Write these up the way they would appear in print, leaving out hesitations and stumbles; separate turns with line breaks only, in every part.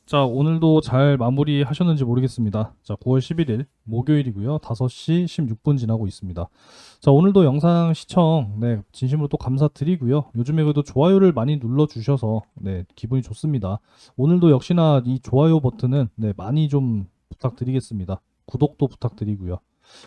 자, 오늘도 잘 마무리하셨는지 모르겠습니다. 자, 9월 11일 목요일이고요. 5시 16분 지나고 있습니다. 자, 오늘도 영상 시청 진심으로 또 감사드리고요. 요즘에 그래도 좋아요를 많이 눌러 주셔서 기분이 좋습니다. 오늘도 역시나 이 좋아요 버튼은 많이 좀 부탁드리겠습니다. 구독도 부탁드리고요.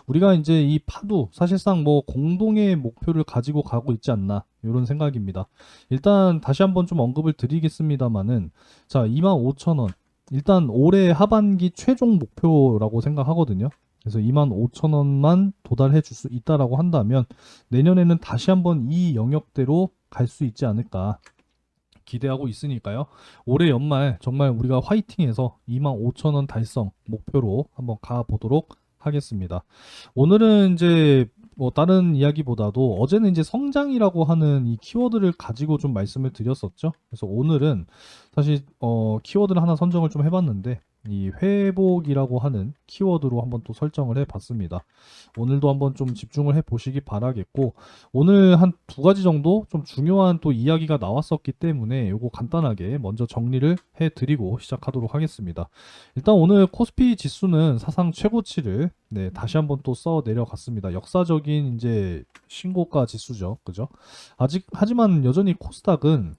우리가 이제 이 파도 사실상 뭐 공동의 목표를 가지고 가고 있지 않나 이런 생각입니다. 일단 다시 한번 좀 언급을 드리겠습니다만은 자, 25,000원. 일단 올해 하반기 최종 목표라고 생각하거든요. 그래서 25,000원만 도달해 줄 수 있다라고 한다면 내년에는 다시 한번 이 영역대로 갈 수 있지 않을까 기대하고 있으니까요. 올해 연말 정말 우리가 화이팅해서 25,000원 달성 목표로 한번 가보도록 하겠습니다. 오늘은 이제 뭐 다른 이야기보다도 어제는 이제 성장이라고 하는 이 키워드를 가지고 좀 말씀을 드렸었죠. 그래서 오늘은 사실 키워드를 하나 선정을 좀 해봤는데 이 회복이라고 하는 키워드로 한번 또 설정을 해봤습니다. 오늘도 한번 좀 집중을 해보시기 바라겠고 오늘 한 두 가지 정도 좀 중요한 또 이야기가 나왔었기 때문에 요거 간단하게 먼저 정리를 해드리고 시작하도록 하겠습니다. 일단 오늘 코스피 지수는 사상 최고치를 다시 한번 또 써 내려갔습니다. 역사적인 이제 신고가 지수죠. 그죠? 하지만 여전히 코스닥은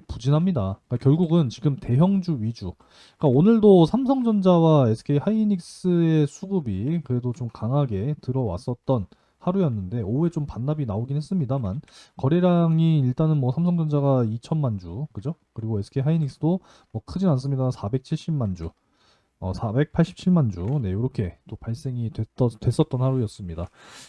부진합니다. 그러니까 결국은 지금 대형주 위주. 그러니까 오늘도 삼성전자와 SK 하이닉스의 수급이 그래도 좀 강하게 들어왔었던 하루였는데 오후에 좀 반납이 나오긴 했습니다만 거래량이 일단은 뭐 삼성전자가 2천만 주, 그죠? 그리고 SK 하이닉스도 뭐 크진 않습니다. 470만 주. 487만 주, 이렇게 또 발생이 됐었던 하루였습니다.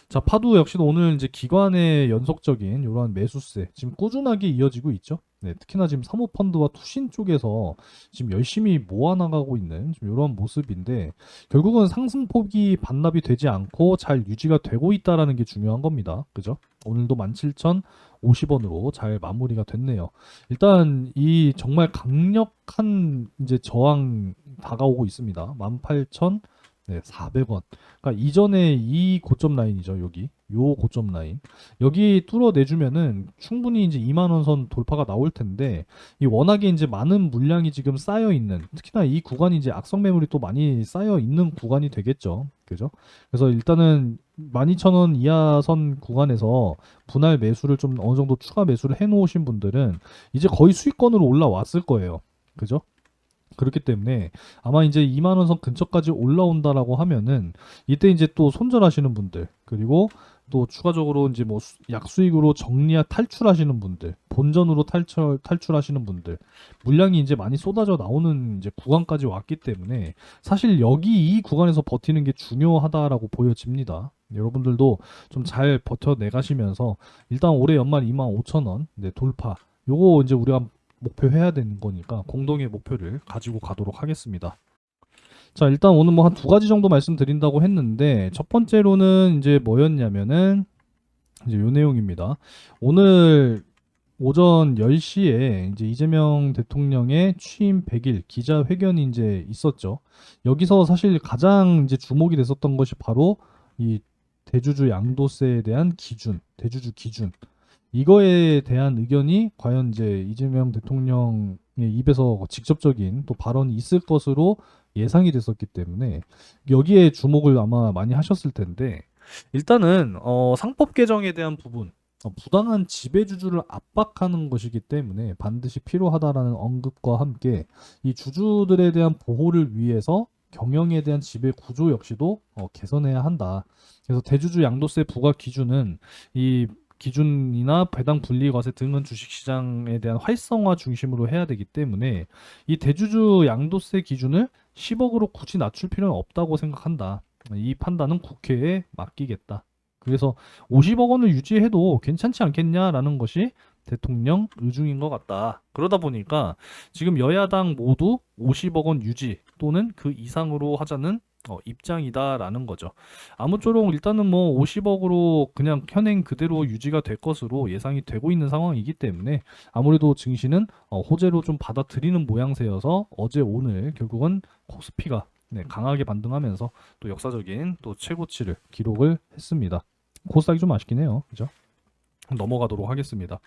자, 파도 역시도 오늘 이제 기관의 연속적인 이러한 매수세 지금 꾸준하게 이어지고 있죠. 특히나 지금 사모펀드와 투신 쪽에서 지금 열심히 모아나가고 있는 지금 이런 모습인데 결국은 상승폭이 반납이 되지 않고 잘 유지가 되고 있다라는 게 중요한 겁니다. 그죠? 오늘도 17,050원으로 잘 마무리가 됐네요. 일단 이 정말 강력한 이제 저항 다가오고 있습니다. 18,400원. 그러니까 이전에 이 고점 라인이죠. 여기. 요 고점 라인. 여기 뚫어내주면은 충분히 이제 2만 원 선 돌파가 나올 텐데 이 워낙에 이제 많은 물량이 지금 쌓여 있는 특히나 이 구간이 이제 악성 매물이 또 많이 쌓여 있는 구간이 되겠죠. 그죠? 그래서 일단은 12,000원 이하 선 구간에서 분할 매수를 좀 어느 정도 추가 매수를 해 놓으신 분들은 이제 거의 수익권으로 올라왔을 거예요. 그죠? 그렇기 때문에 아마 이제 2만 원 선 근처까지 올라온다라고 하면은 이때 이제 또 손절하시는 분들 그리고 또 추가적으로 이제 뭐 약수익으로 정리하 탈출하시는 분들 본전으로 탈출하시는 분들 물량이 이제 많이 쏟아져 나오는 이제 구간까지 왔기 때문에 사실 여기 이 구간에서 버티는 게 중요하다라고 보여집니다. 여러분들도 좀 잘 버텨내 가시면서 일단 올해 연말 25,000원 돌파 요거 이제 우리가 목표해야 되는 거니까 공동의 목표를 가지고 가도록 하겠습니다. 자, 일단 오늘 뭐 한 두 가지 정도 말씀드린다고 했는데 첫 번째로는 이제 뭐였냐면은 이제 요 내용입니다. 오늘 오전 10시에 이제 이재명 대통령의 취임 100일 기자회견이 이제 있었죠. 여기서 사실 가장 이제 주목이 됐었던 것이 바로 이 대주주 양도세에 대한 기준, 대주주 기준. 이거에 대한 의견이 과연 이제 이재명 대통령의 입에서 직접적인 또 발언이 있을 것으로 예상이 됐었기 때문에 여기에 주목을 아마 많이 하셨을 텐데 일단은 상법 개정에 대한 부분 부당한 지배주주를 압박하는 것이기 때문에 반드시 필요하다라는 언급과 함께 이 주주들에 대한 보호를 위해서 경영에 대한 지배 구조 역시도 개선해야 한다. 그래서 대주주 양도세 부과 기준은 이 기준이나 배당 분리 과세 등은 주식시장에 대한 활성화 중심으로 해야 되기 때문에 이 대주주 양도세 기준을 10억으로 굳이 낮출 필요는 없다고 생각한다. 이 판단은 국회에 맡기겠다. 그래서 50억 원을 유지해도 괜찮지 않겠냐라는 것이 대통령 의중인 것 같다. 그러다 보니까 지금 여야당 모두 50억 원 유지 또는 그 이상으로 하자는 입장이다라는 거죠. 아무쪼록 일단은 뭐 50억으로 그냥 현행 그대로 유지가 될 것으로 예상이 되고 있는 상황이기 때문에 아무래도 증시는 호재로 좀 받아들이는 모양새여서 어제 오늘 결국은 코스피가 강하게 반등하면서 또 역사적인 또 최고치를 기록을 했습니다. 코스닥이 좀 아쉽긴 해요. 그죠? 넘어가도록 하겠습니다.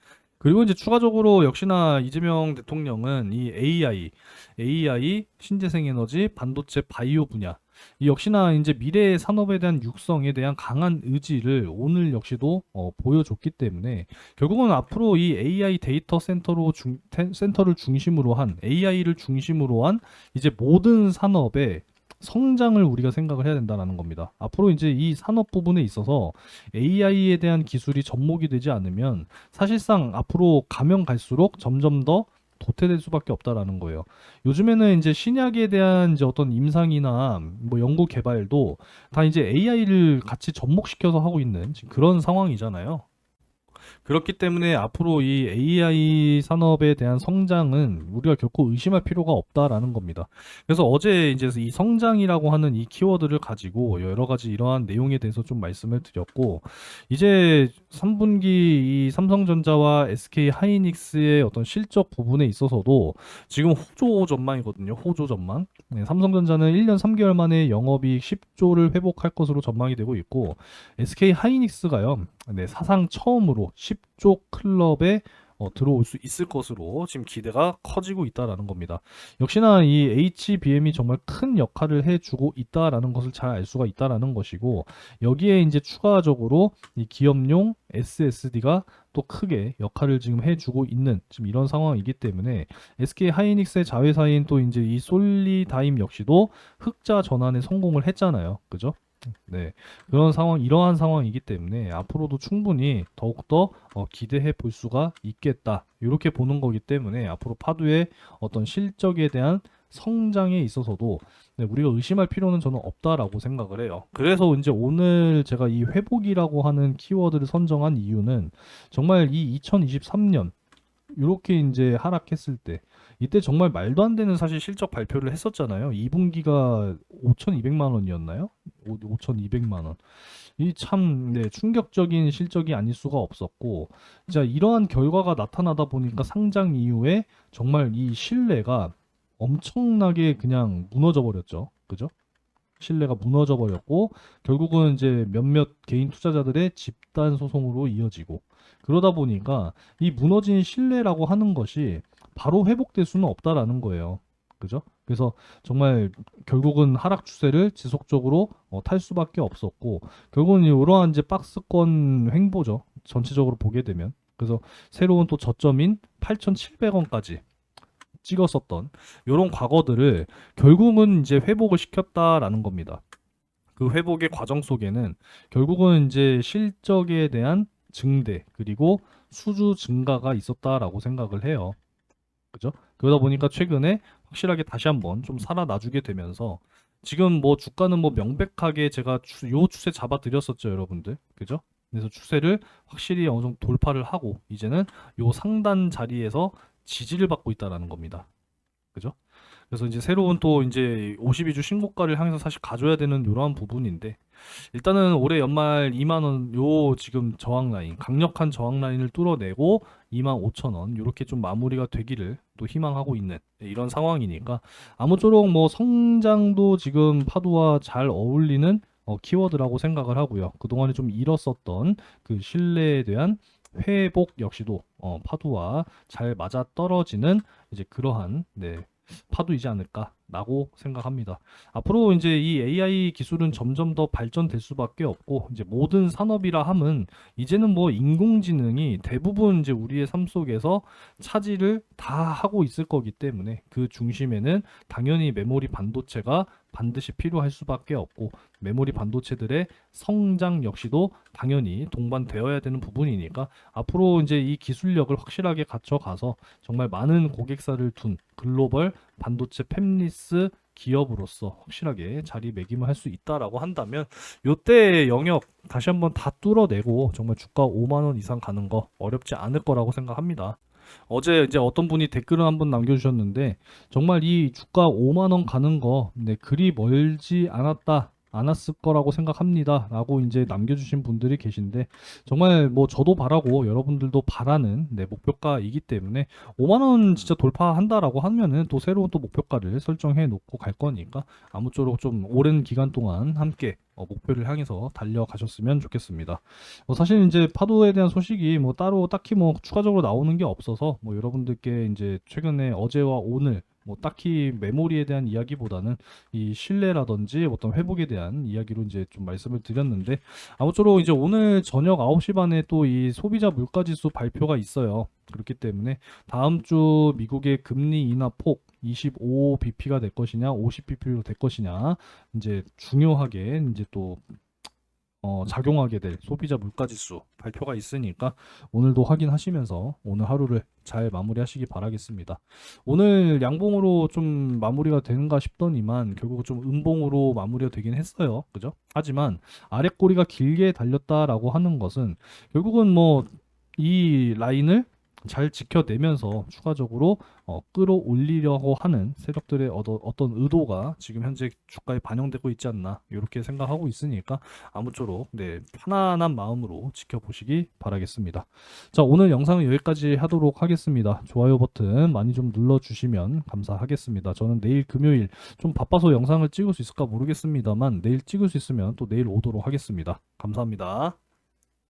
그리고 이제 추가적으로 역시나 이재명 대통령은 이 AI, 신재생 에너지, 반도체, 바이오 분야, 이 역시나 이제 미래의 산업에 대한 육성에 대한 강한 의지를 오늘 역시도 보여줬기 때문에 결국은 앞으로 이 AI 데이터 센터를 중심으로 한 AI를 중심으로 한 이제 모든 산업의 성장을 우리가 생각을 해야 된다는 겁니다. 앞으로 이제 이 산업 부분에 있어서 AI에 대한 기술이 접목이 되지 않으면 사실상 앞으로 가면 갈수록 점점 더 도태될 수밖에 없다라는 거예요. 요즘에는 이제 신약에 대한 이제 어떤 임상이나 뭐 연구 개발도 다 이제 AI를 같이 접목시켜서 하고 있는 지금 그런 상황이잖아요. 그렇기 때문에 앞으로 이 AI 산업에 대한 성장은 우리가 결코 의심할 필요가 없다라는 겁니다. 그래서 어제 이제 이 성장이라고 하는 이 키워드를 가지고 여러 가지 이러한 내용에 대해서 좀 말씀을 드렸고, 이제 3분기 이 삼성전자와 SK 하이닉스의 어떤 실적 부분에 있어서도 지금 호조 전망이거든요. 호조 전망. 네, 삼성전자는 1년 3개월 만에 영업이익 10조를 회복할 것으로 전망이 되고 있고, SK 하이닉스가요. 네, 사상 처음으로 10조 클럽에 들어올 수 있을 것으로 지금 기대가 커지고 있다라는 겁니다. 역시나 이 HBM이 정말 큰 역할을 해주고 있다라는 것을 잘 알 수가 있다라는 것이고, 여기에 이제 추가적으로 이 기업용 SSD가 또 크게 역할을 지금 해주고 있는 지금 이런 상황이기 때문에 SK 하이닉스의 자회사인 또 이제 이 솔리다임 역시도 흑자 전환에 성공을 했잖아요. 그죠? 네. 이러한 상황이기 때문에 앞으로도 충분히 더욱더 기대해 볼 수가 있겠다. 이렇게 보는 거기 때문에 앞으로 파두의 어떤 실적에 대한 성장에 있어서도 네, 우리가 의심할 필요는 저는 없다라고 생각을 해요. 그래서 이제 오늘 제가 이 회복이라고 하는 키워드를 선정한 이유는 정말 이 2023년 이렇게 이제 하락했을 때 이때 정말 말도 안 되는 사실 실적 발표를 했었잖아요. 2분기가 5,200만 원이었나요? 5,200만 원. 이 참 네, 충격적인 실적이 아닐 수가 없었고, 자 이러한 결과가 나타나다 보니까 상장 이후에 정말 이 신뢰가 엄청나게 그냥 무너져 버렸죠. 그죠? 신뢰가 무너져 버렸고 결국은 이제 몇몇 개인 투자자들의 집단 소송으로 이어지고 그러다 보니까 이 무너진 신뢰라고 하는 것이 바로 회복될 수는 없다라는 거예요. 그죠? 그래서 정말 결국은 하락 추세를 지속적으로 탈 수밖에 없었고 결국은 이러한 이제 박스권 횡보죠. 전체적으로 보게 되면. 그래서 새로운 또 저점인 8,700원까지 찍었었던 이런 과거들을 결국은 이제 회복을 시켰다라는 겁니다. 그 회복의 과정 속에는 결국은 이제 실적에 대한 증대 그리고 수주 증가가 있었다라고 생각을 해요. 그죠? 그러다 보니까 최근에 확실하게 다시 한번 좀 살아나주게 되면서 지금 뭐 주가는 뭐 명백하게 제가 요 추세 잡아드렸었죠, 여러분들. 그죠? 그래서 추세를 확실히 어느 정도 돌파를 하고 이제는 요 상단 자리에서 지지를 받고 있다라는 겁니다. 그죠? 그래서 이제 새로운 또 이제 52주 신고가를 향해서 사실 가져야 되는 이러한 부분인데 일단은 올해 연말 2만 원 요 지금 저항 라인 강력한 저항 라인을 뚫어내고 2만 5천 원 이렇게 좀 마무리가 되기를 또 희망하고 있는 이런 상황이니까 아무쪼록 뭐 성장도 지금 파도와 잘 어울리는 키워드라고 생각을 하고요. 그동안에 좀 잃었었던 그 신뢰에 대한 회복 역시도 파도와 잘 맞아 떨어지는 이제 그러한 네, 파도이지 않을까라고 생각합니다. 앞으로 이제 이 AI 기술은 점점 더 발전될 수밖에 없고 이제 모든 산업이라 함은 이제는 뭐 인공지능이 대부분 이제 우리의 삶 속에서 차지를 다 하고 있을 거기 때문에 그 중심에는 당연히 메모리 반도체가 반드시 필요할 수밖에 없고 메모리 반도체들의 성장 역시도 당연히 동반되어야 되는 부분이니까 앞으로 이제 이 기술력을 확실하게 갖춰가서 정말 많은 고객사를 둔 글로벌 반도체 팹리스 기업으로서 확실하게 자리매김을 할 수 있다라고 한다면 요때 영역 다시 한번 다 뚫어내고 정말 주가 5만 원 이상 가는 거 어렵지 않을 거라고 생각합니다. 어제 이제 어떤 분이 댓글을 한번 남겨주셨는데 정말 이 주가 5만 원 가는 거 네, 그리 멀지 않았다. 않았을 거라고 생각합니다. 라고 이제 남겨주신 분들이 계신데, 정말 뭐 저도 바라고 여러분들도 바라는 네, 목표가이기 때문에 5만 원 진짜 돌파한다라고 하면은 또 새로운 또 목표가를 설정해 놓고 갈 거니까 아무쪼록 좀 오랜 기간 동안 함께 목표를 향해서 달려가셨으면 좋겠습니다. 사실 이제 파도에 대한 소식이 뭐 따로 딱히 뭐 추가적으로 나오는 게 없어서 뭐 여러분들께 이제 최근에 어제와 오늘 뭐 딱히 메모리에 대한 이야기보다는 이 신뢰라든지 어떤 회복에 대한 이야기로 이제 좀 말씀을 드렸는데, 아무쪼록 이제 오늘 저녁 9시 반에 또 이 소비자 물가지수 발표가 있어요. 그렇기 때문에 다음 주 미국의 금리 인하 폭 25bp가 될 것이냐, 50bp로 될 것이냐, 이제 중요하게 이제 또 작용하게 될 소비자 물가지수 발표가 있으니까 오늘도 확인하시면서 오늘 하루를 잘 마무리하시기 바라겠습니다. 오늘 양봉으로 좀 마무리가 되는가 싶더니만 결국 좀 음봉으로 마무리가 되긴 했어요. 그죠? 하지만 아랫꼬리가 길게 달렸다라고 하는 것은 결국은 뭐 이 라인을 잘 지켜내면서 추가적으로 끌어올리려고 하는 세력들의 어떤 의도가 지금 현재 주가에 반영되고 있지 않나 이렇게 생각하고 있으니까 아무쪼록 네, 편안한 마음으로 지켜보시기 바라겠습니다. 자, 오늘 영상은 여기까지 하도록 하겠습니다. 좋아요 버튼 많이 좀 눌러주시면 감사하겠습니다. 저는 내일 금요일 좀 바빠서 영상을 찍을 수 있을까 모르겠습니다만 내일 찍을 수 있으면 또 내일 오도록 하겠습니다. 감사합니다.